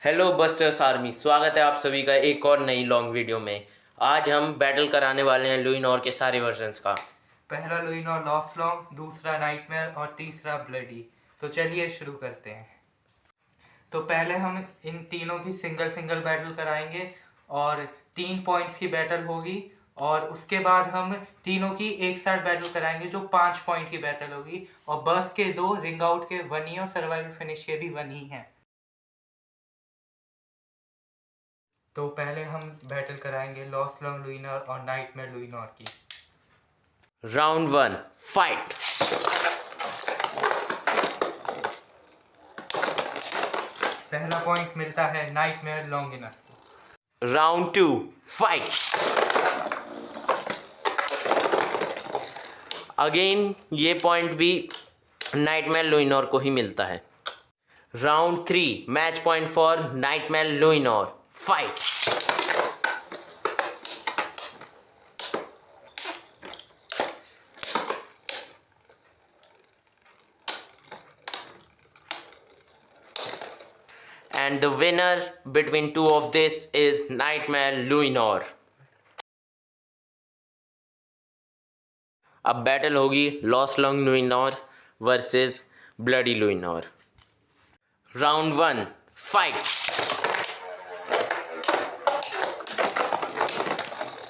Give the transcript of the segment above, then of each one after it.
Hello busters army, स्वागत है आप सभी का एक और नई लॉन्ग वीडियो में। आज हम बैटल कराने वाले हैं लुइनोर के सारे वर्जन्स का। पहला लुइनोर लॉस्ट लॉन्ग, दूसरा नाइटमेयर और तीसरा ब्लडी। तो चलिए शुरू करते हैं। तो पहले हम इन तीनों की सिंगल सिंगल बैटल कराएंगे और 3 पॉइंट्स की बैटल होगी। और उसके बाद हम तीनों की एक साथ बैटल कराएंगे जो 5 पॉइंट की बैटल होगी। और बस के 2, रिंग आउट के 1 ही और सर्वाइवल फिनिश के भी 1 ही हैं। तो पहले हम बैटल कराएंगे लॉस्ट लॉन्ग लुइनोर और नाइटमेयर लुइनोर की। Round 1 fight. पहला पॉइंट मिलता है नाइटमेयर लॉन्गिनस को। Round 2 fight. अगेन ये पॉइंट भी नाइटमेयर लुइनोर को ही मिलता है। Round 3 match point for Nightmare Luinor, fight. And the winner between two of this is Nightmare Luinor. अब बैटल होगी Lost Long Luinor versus Bloody Luinor. Round 1 fight.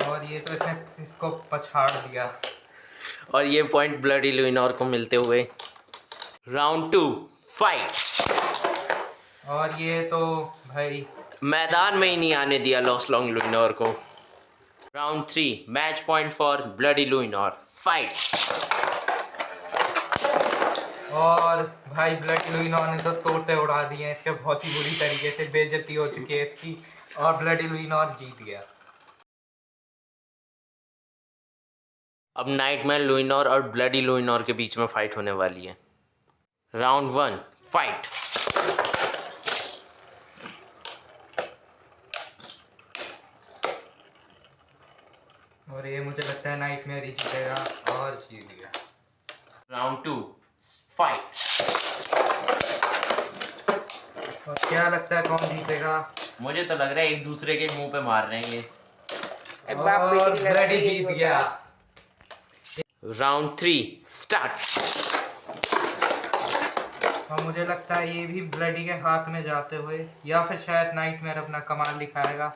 और ये तो इसने इसको पछाड़ दिया। और ये पॉइंट ब्लडी लुइनोर को मिलते हुए। Round 2 fight. और ये तो भाई मैदान में ही नहीं आने दिया लॉस्ट लॉन्ग लुइनोर को। Round 3 match point for Bloody Luinor, fight. और भाई ब्लडी लुइनोर ने तो तोते उड़ा दिए हैं इसके, बहुत ही बुरी तरीके से बेइज्जती हो चुकी है इसकी। और ब्लडी लुइनोर जीत गया। अब नाइटमेयर लुइनोर और ब्लडी लुइनोर के बीच में फाइट होने वाली है। Round 1 fight. और ये मुझे लगता है नाइटमेयर ही जीतेगा और जीत गया। Round 2 fight. और क्या लगता है कौन जीतेगा? मुझे तो लग रहा है एक दूसरे के मुंह पे मार रहे हैं ये। और ब्लडी जीत गया। Round 3 start. और मुझे लगता है ये भी ब्लडी के हाथ में जाते हुए, या फिर शायद नाइटमेयर अपना कमाल दिखाएगा।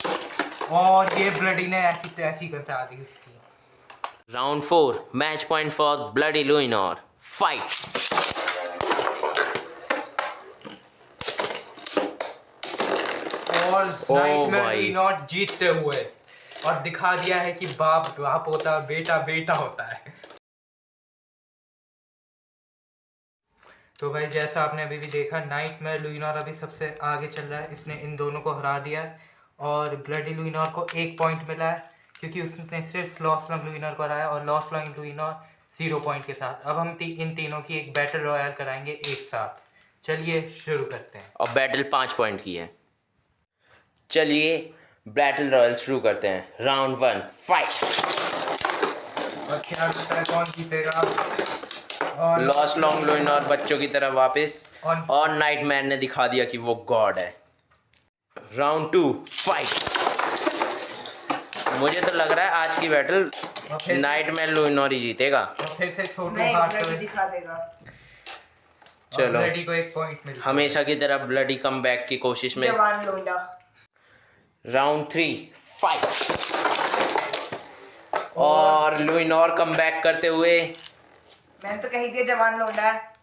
और ये ब्लडी ने ऐसी तैसी बता दी उसकी। Round 4 match point for Bloody Luinor, fight. और नाइटमेयर भाई। लुइनोर जीतते हुए और दिखा दिया है कि बाप बाप होता है, बेटा बेटा होता है। तो भाई जैसा आपने अभी भी देखा, नाइटमेयर लुइनोर अभी सबसे आगे चल रहा है। इसने इन दोनों को हरा दिया है और ब्लडी लुइनोर को 1 पॉइंट मिला है क्योंकि उसने सिर्फ लॉस्ट लॉन्ग लुइनोर को हराया। और लॉस्ट लॉन्ग लुइनोर 0 पॉइंट के साथ। अब हम इन तीनों की एक बैटल रॉयल कराएंगे एक साथ। चलिए शुरू करते हैं। और बैटल 5 पॉइंट की है। चलिए बैटल रॉयल शुरू करते हैं। Round 1 fight. और क्या लगता है कौन जीतेगा? और लॉस्ट लॉन्ग लुइनोर बच्चों की तरह वापस। और- और नाइटमेयर ने दिखा दिया कि वो गॉड है। Round 2 fight. मुझे तो लग रहा है आज की बैटल नाइटमेयर लुइनोर ही जीतेगा। और फिर से छोटू नहीं, हाथ ब्लडी दिखा देगा। चलो। ब्लडी को 1 पॉइंट मिलता है। हमेशा की तरह ब्लडी कम बैक की कोशिश में। जवान लोंडा। Round 3 fight. और लुइनोर कम बैक करते हुए। मैंने तो कही थी जवान लोंडा है।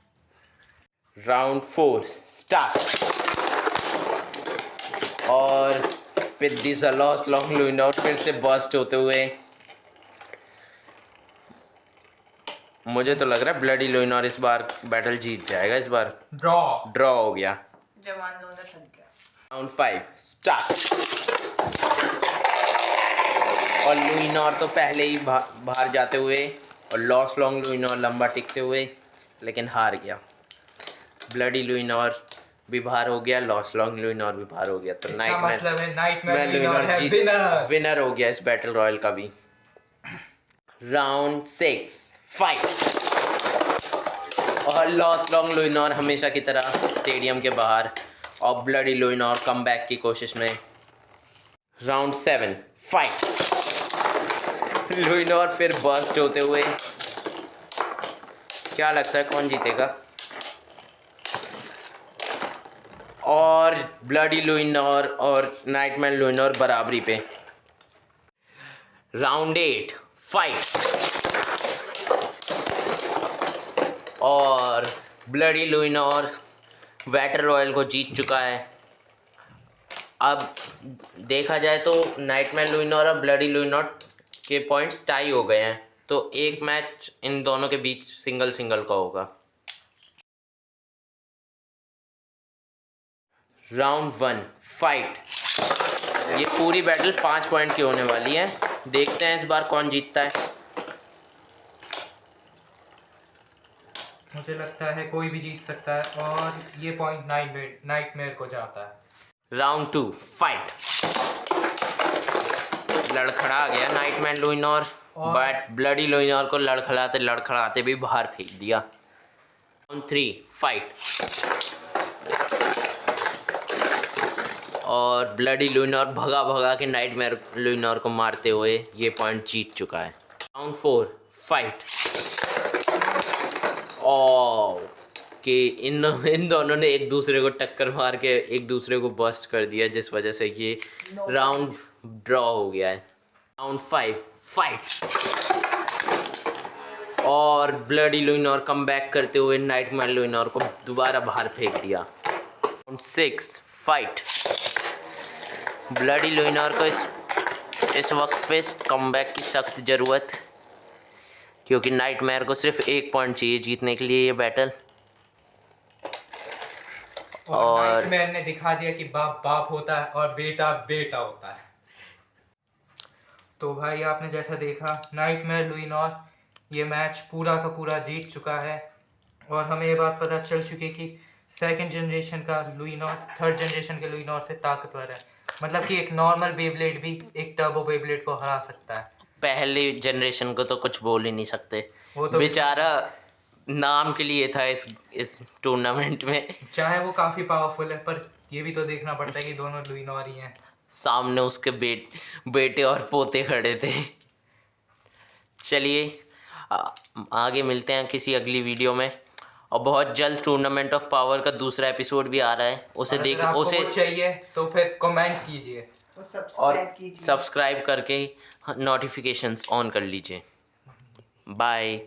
Round 4 start. और विद दिस लॉस्ट लॉन्ग लुइनोर फिर से बस्ट होते हुए। मुझे तो लग रहा है ब्लडी लुइनोर इस बार बैटल जीत जाएगा। इस बार ड्रॉ हो गया। जवान लोंडा थक गया। Round 5 start. और लुइनोर तो पहले ही बाहर जाते हुए और लॉस्ट लॉन्ग लुइनोर लंबा टिकते हुए, लेकिन हार गया। ब्लडी लुइनोर भी बाहर हो गया, लॉस्ट लॉन्ग लुइनोर भी बाहर हो गया। तो नाइटमेयर लुइनोर है विनर हो गया इस बैटल रॉयल का भी। Round 6 fight. और लॉस्ट लॉन्ग लुइनोर हमेशा की तरह स्टेडियम के बाहर और ब्लडी लुइनॉर कमबैक की कोशिश में। Round 7 fight. लुइनॉर फिर बर्स्ट होते हुए। क्या लगता है कौन जीतेगा? और ब्लडी लुइनॉर और नाइटमेयर लुइनॉर बराबरी पे। Round 8 fight. और ब्लडी लुइनॉर बैटल रॉयल को जीत चुका है। अब देखा जाए तो नाइटमेयर लुइनॉर और ब्लडी लुइनॉर के पॉइंट्स टाई हो गए हैं, तो एक मैच इन दोनों के बीच सिंगल सिंगल का होगा। Round 1 fight. ये पूरी बैटल 5 पॉइंट की होने वाली है। देखते हैं इस बार कौन जीतता है। मुझे लगता है कोई भी जीत सकता है और ये पॉइंट नाइटमेयर को जाता है। Round 2 fight. लड़खड़ा गया Nightmare Luinor, but Bloody Luinor को लड़खड़ाते भी बाहर फेंक दिया। Round 3 fight. और ब्लडी लुइनॉर भगा के नाइटमेयर लुइनॉर को मारते हुए ये पॉइंट जीत चुका है। Round 4 fight. और कि इन दोनों ने एक दूसरे को टक्कर मार के एक दूसरे को बस्ट कर दिया, जिस वजह से ये राउंड ड्रॉ हो गया है। Round 5 fight. और ब्लडी लुइनॉर कमबैक करते हुए नाइटमेयर लुइनॉर को दोबारा बाहर फेंक दिया। Round 6 fight. ब्लडी लुइनॉर को इस वक्त पे कमबैक की सख्त ज़रूरत, क्योंकि नाइटमेयर को सिर्फ 1 पॉइंट चाहिए जीतने के लिए ये बैटल। और नाइटमेयर ने दिखा दिया कि बाप बाप होता है और बेटा बेटा होता है। तो भाई आपने जैसा देखा, नाइटमेयर लुइनॉर ये मैच पूरा का पूरा जीत चुका है और हमें ये बात पता चल चुकी है कि सेकंड जनरेशन का लुइनॉर थर्ड जनरेशन के लुइनॉर से ताकतवर है। मतलब कि एक नॉर्मल बेब्लेड भी एक टर्बो बेब्लेड को हरा सकता है। पहले जनरेशन को तो कुछ बोल ही नहीं सकते, वो तो बेचारा नाम के लिए था इस टूर्नामेंट में। चाहे वो काफ़ी पावरफुल है, पर ये भी तो देखना पड़ता है कि दोनों लुइनॉर ही हैं। सामने उसके बेटे और पोते खड़े थे। चलिए आगे मिलते हैं किसी अगली वीडियो में। और बहुत जल्द टूर्नामेंट ऑफ पावर का दूसरा एपिसोड भी आ रहा है, उसे देख उसे चाहिए तो फिर कमेंट कीजिए तो और सब्सक्राइब कीजिए। सब्सक्राइब करके नोटिफिकेशंस ऑन कर लीजिए। बाय।